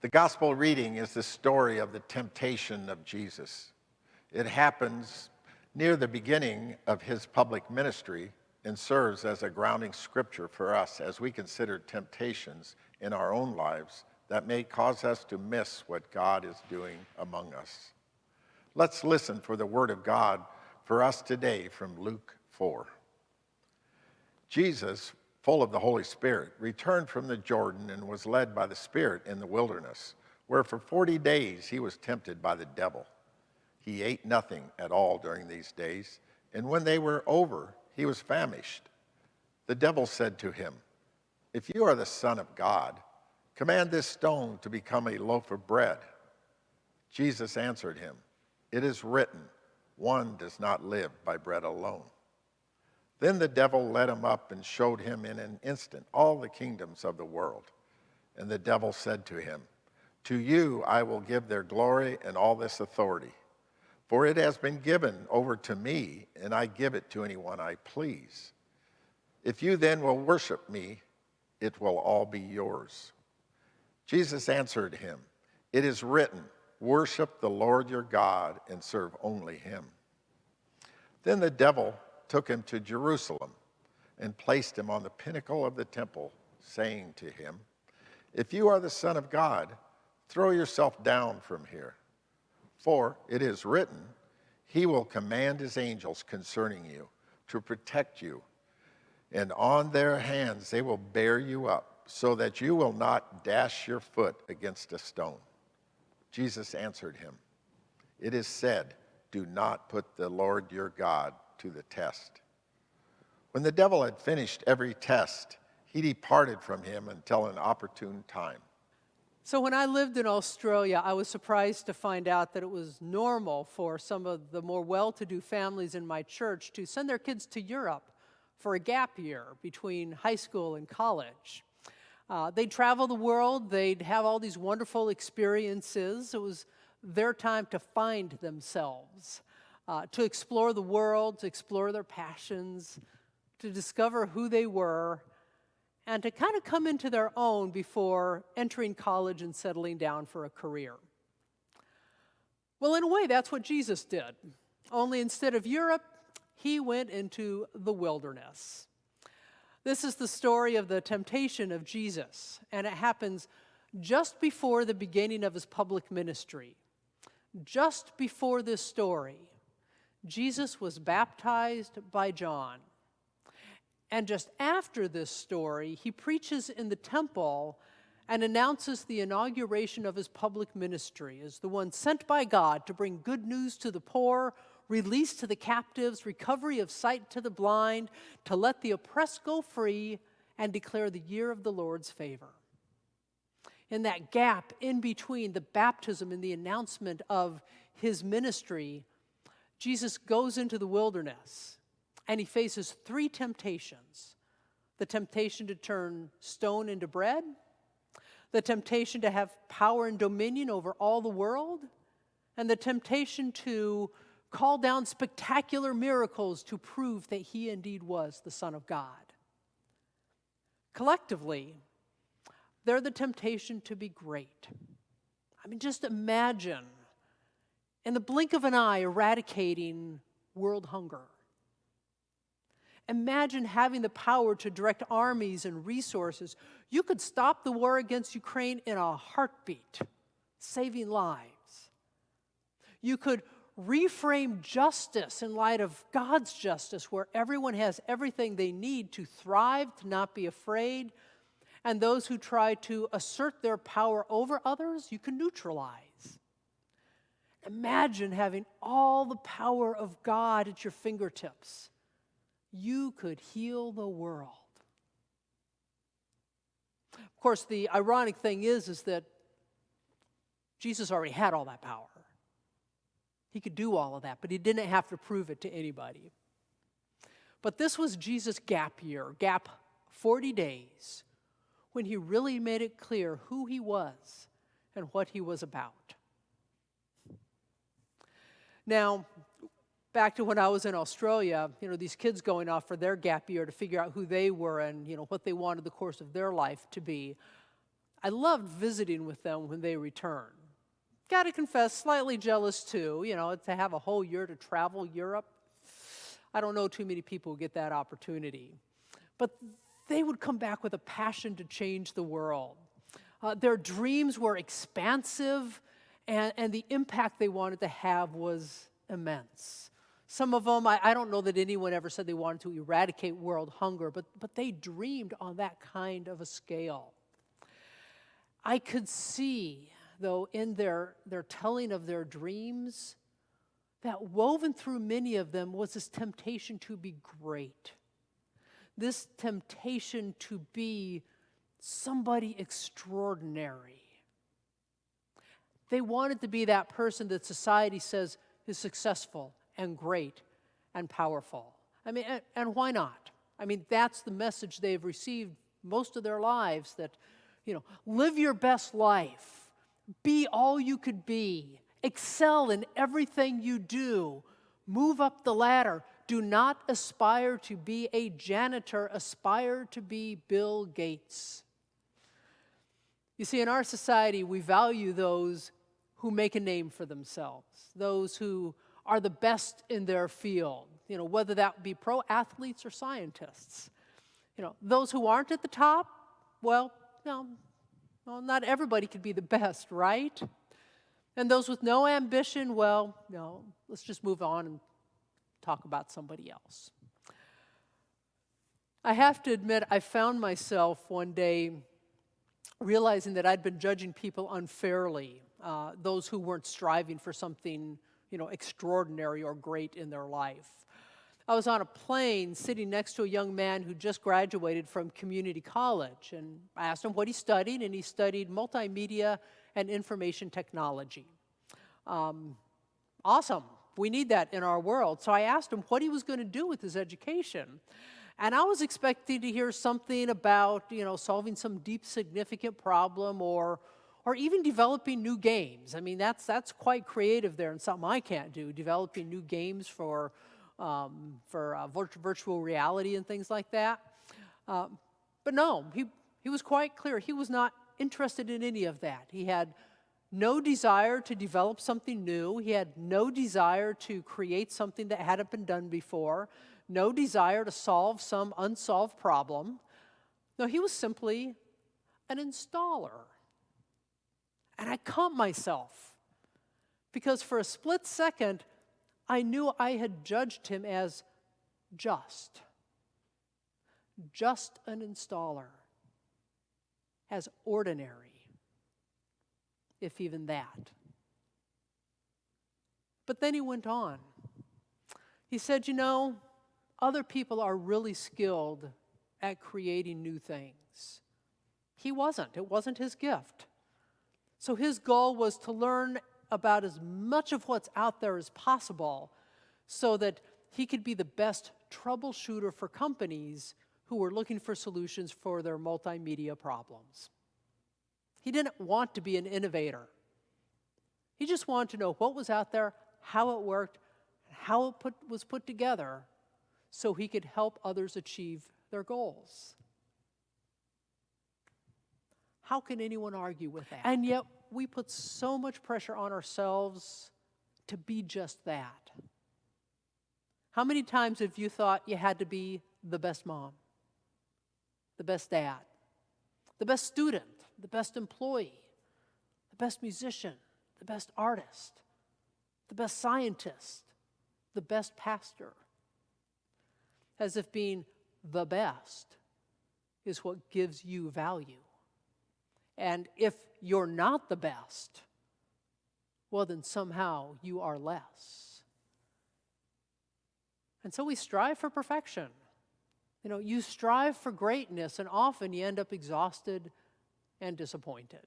The gospel reading is the story of the temptation of Jesus. It happens near the beginning of his public ministry and serves as a grounding scripture for us as we consider temptations in our own lives that may cause us to miss what God is doing among us. Let's listen for the word of God for us today from Luke 4. Jesus, full of the Holy Spirit, returned from the Jordan and was led by the Spirit in the wilderness, where for 40 days he was tempted by the devil. He ate nothing at all during these days, and when they were over, he was famished. The devil said to him, "If you are the Son of God, command this stone to become a loaf of bread." Jesus answered him, "It is written, one does not live by bread alone." Then the devil led him up and showed him in an instant all the kingdoms of the world. And the devil said to him, "To you I will give their glory and all this authority. For it has been given over to me, and I give it to anyone I please. If you then will worship me, it will all be yours." Jesus answered him, "It is written, worship the Lord your God and serve only him." Then the devil took him to Jerusalem and placed him on the pinnacle of the temple, saying to him, "If you are the Son of God, throw yourself down from here. For it is written, he will command his angels concerning you to protect you, and on their hands they will bear you up, so that you will not dash your foot against a stone." Jesus answered him, "It is said, do not put the Lord your God to the test." When the devil had finished every test, he departed from him until an opportune time. So when I lived in Australia, I was surprised to find out that it was normal for some of the more well-to-do families in my church to send their kids to Europe for a gap year between high school and college. They'd travel the world, they'd have all these wonderful experiences. It was their time to find themselves, to explore the world, to explore their passions, to discover who they were, and to kind of come into their own before entering college and settling down for a career. Well, in a way, that's what Jesus did. Only instead of Europe, he went into the wilderness. This is the story of the temptation of Jesus, and it happens just before the beginning of his public ministry. Just before this story, Jesus was baptized by John. And just after this story, he preaches in the temple and announces the inauguration of his public ministry as the one sent by God to bring good news to the poor, release to the captives, recovery of sight to the blind, to let the oppressed go free, and declare the year of the Lord's favor. In that gap in between the baptism and the announcement of his ministry, Jesus goes into the wilderness. And he faces three temptations: the temptation to turn stone into bread, the temptation to have power and dominion over all the world, and the temptation to call down spectacular miracles to prove that he indeed was the Son of God. Collectively, they're the temptation to be great. I mean, just imagine, in the blink of an eye, eradicating world hunger. Imagine having the power to direct armies and resources. You could stop the war against Ukraine in a heartbeat, saving lives. You could reframe justice in light of God's justice, where everyone has everything they need to thrive, to not be afraid. And those who try to assert their power over others, you can neutralize. Imagine having all the power of God at your fingertips. You could heal the world. Of course, the ironic thing is that Jesus already had all that power. He could do all of that, but he didn't have to prove it to anybody. But this was Jesus' gap year, gap 40 days, when he really made it clear who he was and what he was about. Now, back to when I was in Australia, these kids going off for their gap year to figure out who they were and, what they wanted the course of their life to be. I loved visiting with them when they returned. Got to confess, slightly jealous too, to have a whole year to travel Europe. I don't know too many people who get that opportunity. But they would come back with a passion to change the world. Their dreams were expansive, and the impact they wanted to have was immense. Some of them, I don't know that anyone ever said they wanted to eradicate world hunger, but they dreamed on that kind of a scale. I could see, though, in their telling of their dreams, that woven through many of them was this temptation to be great. This temptation to be somebody extraordinary. They wanted to be that person that society says is successful and great and powerful. And why not? That's the message they've received most of their lives, that, live your best life, be all you could be, excel in everything you do, move up the ladder. Do not aspire to be a janitor, aspire to be Bill Gates. You see, in our society, we value those who make a name for themselves, those who are the best in their field, whether that be pro athletes or scientists. Those who aren't at the top, well, not everybody could be the best, right? And those with no ambition, well, no, let's just move on and talk about somebody else. I have to admit, I found myself one day realizing that I'd been judging people unfairly, those who weren't striving for something, extraordinary or great in their life. I was on a plane sitting next to a young man who just graduated from community college, and I asked him what he studied, and he studied multimedia and information technology. Awesome. We need that in our world. So I asked him what he was going to do with his education. And I was expecting to hear something about, solving some deep, significant problem or even developing new games. That's quite creative there and something I can't do, developing new games for virtual reality and things like that. But no, he was quite clear. He was not interested in any of that. He had no desire to develop something new. He had no desire to create something that hadn't been done before. No desire to solve some unsolved problem. No, he was simply an installer. And I caught myself because for a split second, I knew I had judged him as just an installer, as ordinary, if even that. But then he went on. He said, other people are really skilled at creating new things. He wasn't. It wasn't his gift. So his goal was to learn about as much of what's out there as possible so that he could be the best troubleshooter for companies who were looking for solutions for their multimedia problems. He didn't want to be an innovator. He just wanted to know what was out there, how it worked, how it was put together so he could help others achieve their goals. How can anyone argue with that? And yet we put so much pressure on ourselves to be just that. How many times have you thought you had to be the best mom, the best dad, the best student, the best employee, the best musician, the best artist, the best scientist, the best pastor? As if being the best is what gives you value. And if you're not the best, well, then somehow you are less. And so we strive for perfection. You strive for greatness, and often you end up exhausted and disappointed.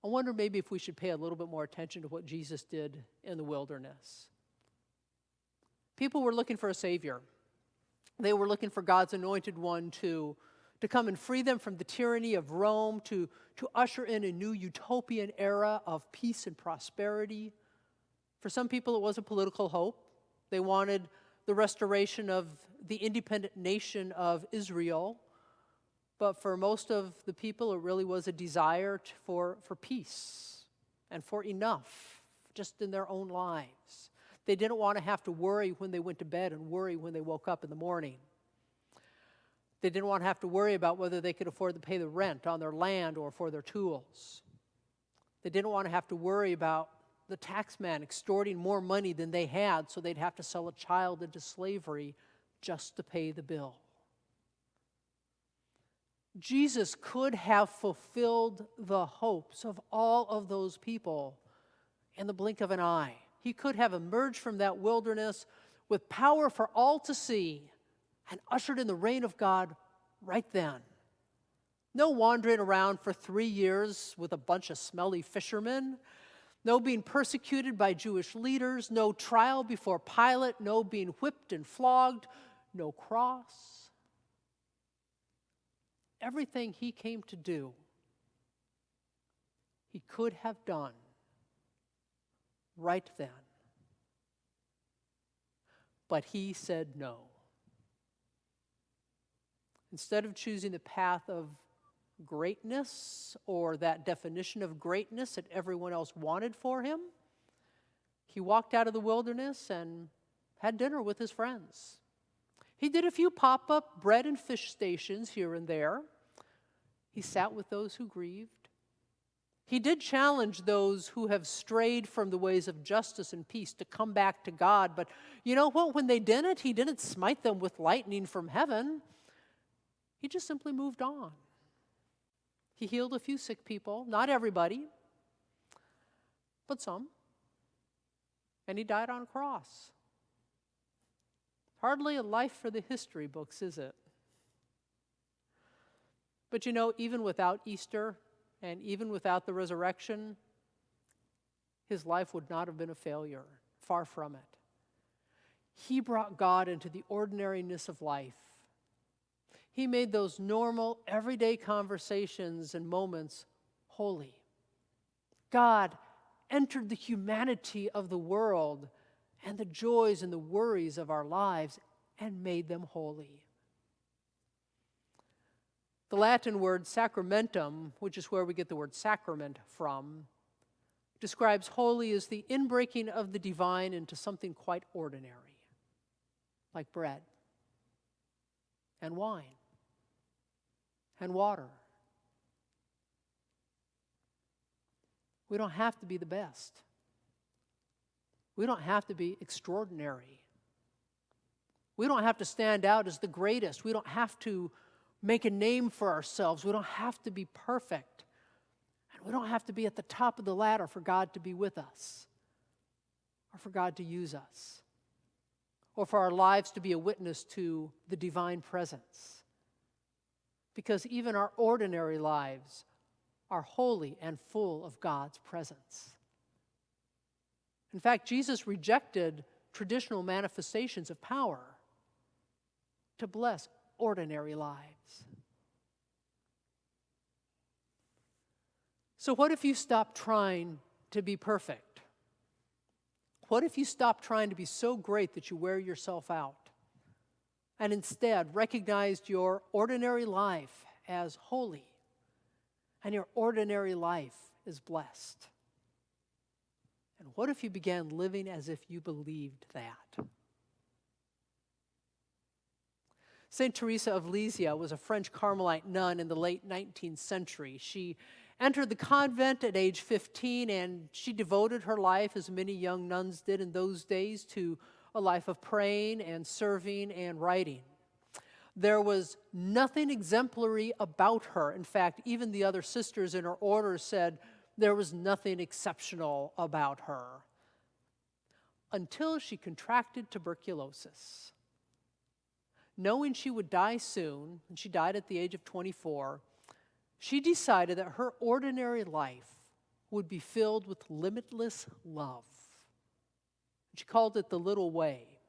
I wonder maybe if we should pay a little bit more attention to what Jesus did in the wilderness. People were looking for a Savior. They were looking for God's anointed one to come and free them from the tyranny of Rome, to usher in a new utopian era of peace and prosperity. For some people, it was a political hope. They wanted the restoration of the independent nation of Israel. But for most of the people, it really was a desire for peace and for enough, just in their own lives. They didn't want to have to worry when they went to bed and worry when they woke up in the morning. They didn't want to have to worry about whether they could afford to pay the rent on their land or for their tools. They didn't want to have to worry about the tax man extorting more money than they had, so they'd have to sell a child into slavery just to pay the bill. Jesus could have fulfilled the hopes of all of those people in the blink of an eye. He could have emerged from that wilderness with power for all to see and ushered in the reign of God right then. No wandering around for 3 years with a bunch of smelly fishermen. No being persecuted by Jewish leaders. No trial before Pilate. No being whipped and flogged. No cross. Everything he came to do, he could have done right then. But he said no. Instead of choosing the path of greatness or that definition of greatness that everyone else wanted for him, he walked out of the wilderness and had dinner with his friends. He did a few pop-up bread and fish stations here and there. He sat with those who grieved. He did challenge those who have strayed from the ways of justice and peace to come back to God. But you know what? When they didn't, he didn't smite them with lightning from heaven. He just simply moved on. He healed a few sick people, not everybody, but some. And he died on a cross. Hardly a life for the history books, is it? But you know, even without Easter and even without the resurrection, his life would not have been a failure. Far from it. He brought God into the ordinariness of life. He made those normal, everyday conversations and moments holy. God entered the humanity of the world and the joys and the worries of our lives and made them holy. The Latin word sacramentum, which is where we get the word sacrament from, describes holy as the inbreaking of the divine into something quite ordinary, like bread and wine and water. We don't have to be the best. We don't have to be extraordinary. We don't have to stand out as the greatest. We don't have to make a name for ourselves. We don't have to be perfect. And we don't have to be at the top of the ladder for God to be with us, or for God to use us, or for our lives to be a witness to the divine presence. Because even our ordinary lives are holy and full of God's presence. In fact, Jesus rejected traditional manifestations of power to bless ordinary lives. So what if you stop trying to be perfect? What if you stop trying to be so great that you wear yourself out and instead recognized your ordinary life as holy and your ordinary life is blessed? And what if you began living as if you believed that? St. Teresa of Lisieux was a French Carmelite nun in the late 19th century. She entered the convent at age 15, and she devoted her life, as many young nuns did in those days, to a life of praying and serving and writing. There was nothing exemplary about her. In fact, even the other sisters in her order said there was nothing exceptional about her, until she contracted tuberculosis. Knowing she would die soon, and she died at the age of 24, she decided that her ordinary life would be filled with limitless love. She called it the little way.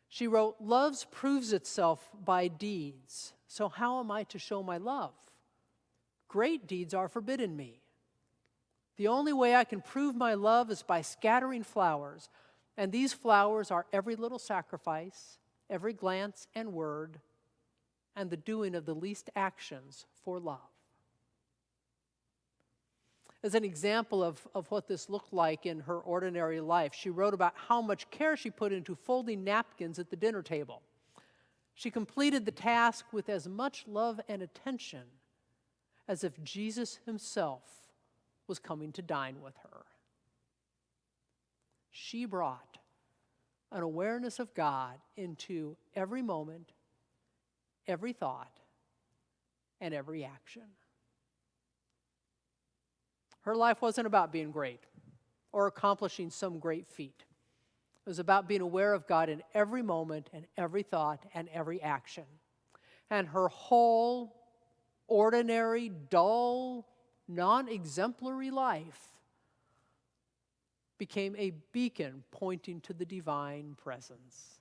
She wrote, "Love proves itself by deeds, so how am I to show my love? Great deeds are forbidden me. The only way I can prove my love is by scattering flowers, and these flowers are every little sacrifice, every glance and word, and the doing of the least actions for love. As an example of what this looked like in her ordinary life, she wrote about how much care she put into folding napkins at the dinner table. She completed the task with as much love and attention as if Jesus himself was coming to dine with her. She brought an awareness of God into every moment, every thought, and every action. Her life wasn't about being great or accomplishing some great feat. It was about being aware of God in every moment and every thought and every action. And her whole ordinary, dull, non-exemplary life became a beacon pointing to the divine presence.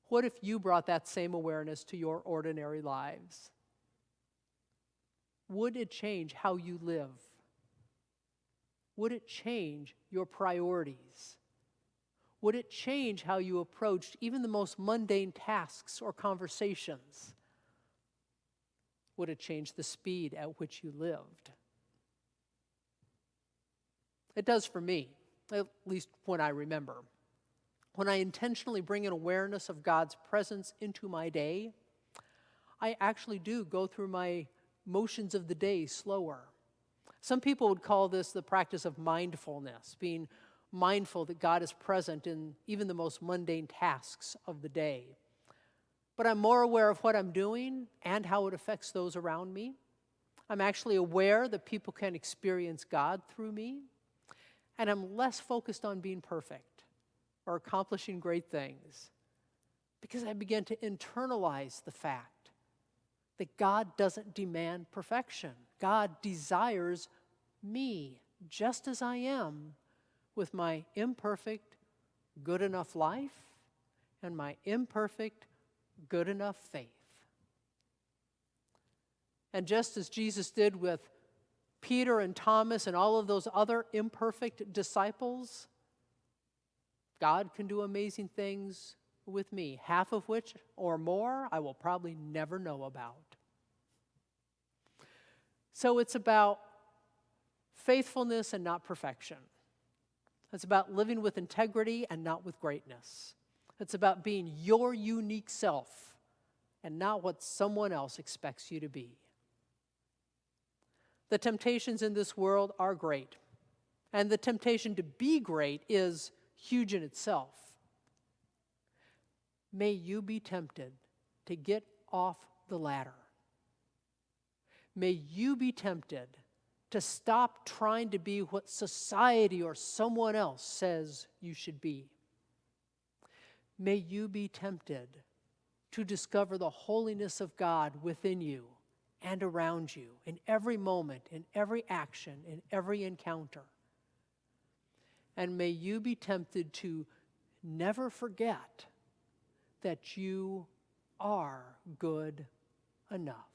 What if you brought that same awareness to your ordinary lives? Would it change how you live? Would it change your priorities? Would it change how you approached even the most mundane tasks or conversations? Would it change the speed at which you lived? It does for me, at least when I remember. When I intentionally bring an awareness of God's presence into my day, I actually do go through my motions of the day slower. Some people would call this the practice of mindfulness, being mindful that God is present in even the most mundane tasks of the day. But I'm more aware of what I'm doing and how it affects those around me. I'm actually aware that people can experience God through me. And I'm less focused on being perfect or accomplishing great things because I begin to internalize the fact that God doesn't demand perfection. God desires me just as I am with my imperfect, good enough life and my imperfect, good enough faith. And just as Jesus did with Peter and Thomas and all of those other imperfect disciples, God can do amazing things with me, half of which or more I will probably never know about. So it's about faithfulness and not perfection. It's about living with integrity and not with greatness. It's about being your unique self and not what someone else expects you to be. The temptations in this world are great, and the temptation to be great is huge in itself. May you be tempted to get off the ladder. May you be tempted to stop trying to be what society or someone else says you should be. May you be tempted to discover the holiness of God within you and around you in every moment, in every action, in every encounter. And may you be tempted to never forget that you are good enough.